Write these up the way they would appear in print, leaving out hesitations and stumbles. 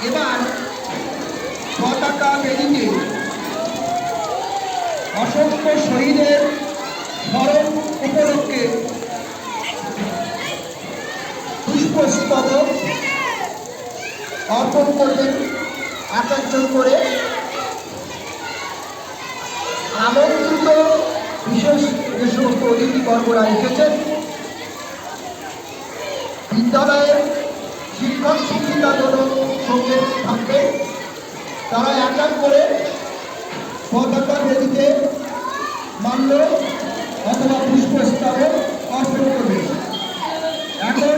এবার পতাকা বেদিতে অসংখ্য শহীদের স্মরণ উপলক্ষে পুষ্পস্তবক অর্পণ করবেন এক একজন করে। আমন্ত্রিত বিশেষ যে সমস্ত অতিথিবর্গরা এসেছেন, বিদ্যালয়ের শিক্ষক শিক্ষিকাগণ সঙ্গে থাকবে, তারা এক এক করে পতাকা বেদিতে মাল্য অথবা পুষ্পস্তবক অর্পণ করবে। এখন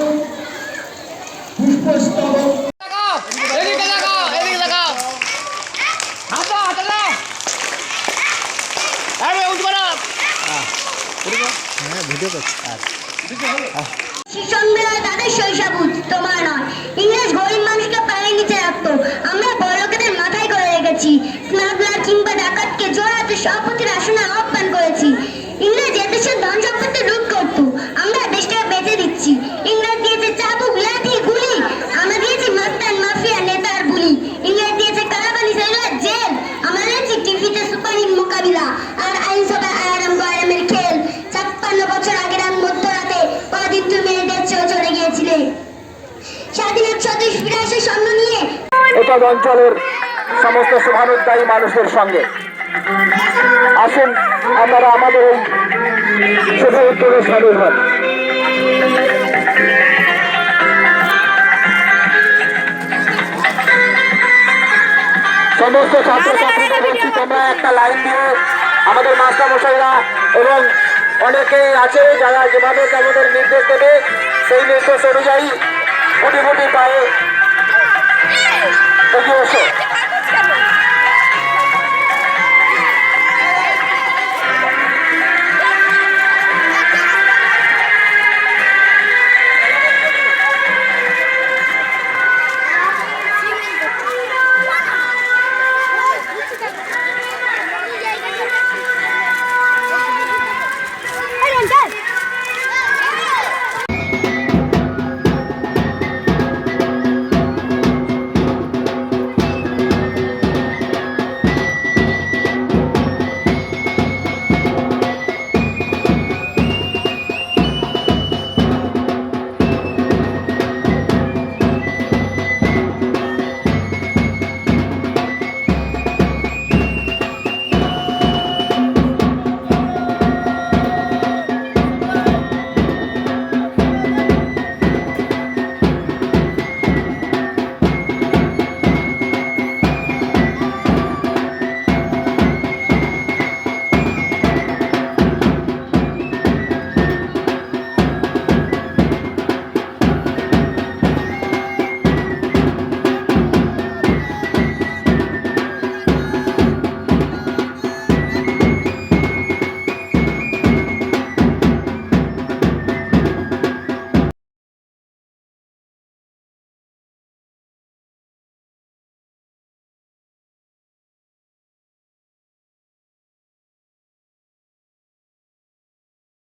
পুষ্পস্তবক তাদের শৈশবুজ তোমার নয়। ইংরেজ গরিব মানুষকে পায়ের নিচে রাখতো, আমরা বড় লোকেদের মাথায় করে রেখেছি। স্মাগলার কিংবা ডাকাতকে জোড়াতে সভাপতির আসনে আহ্বান করেছি। ইংরেজ এদেশের ধন সম্পত্তি লুট করতো, আমরা দেশটাকে বেঁচে দিচ্ছি। ইংরেজ দিয়েছে চাবুক, লাঠি, গুলি, আমরা দিয়েছি মাস্তান, মাফিয়া, নেতার বুলি। ইংরেজ দিয়েছে কারাবানি, সেলুলার, জেল, আমরা দিয়েছি টিভিতে সুপারির মোকাবিলা আর আইনসভায় আরাম গরমের খেল। 56 বছর আগের মধ্যরাতে কদিন তুমি এদের চলে গিয়েছিলে স্বাধীন স্বদেশ বিরাসের স্বপ্ন নিয়ে। এটা অঞ্চলের সমস্ত শুভানুদ্দায়ী মানুষের সঙ্গে আসুন আপনারা আমাদের এই শুভ উদ্যোগে সামিল হন। সমস্ত ছাত্রছাত্রীদের বলছি তোমরা একটা লাইন দিয়ে আমাদের মাস্টারমশাইরা এবং অনেকেই আছে যারা যেভাবে আমাদের নির্দেশ দেবে সেই নির্দেশ অনুযায়ী গুটি গুটি পায়ে এগিয়ে এসো।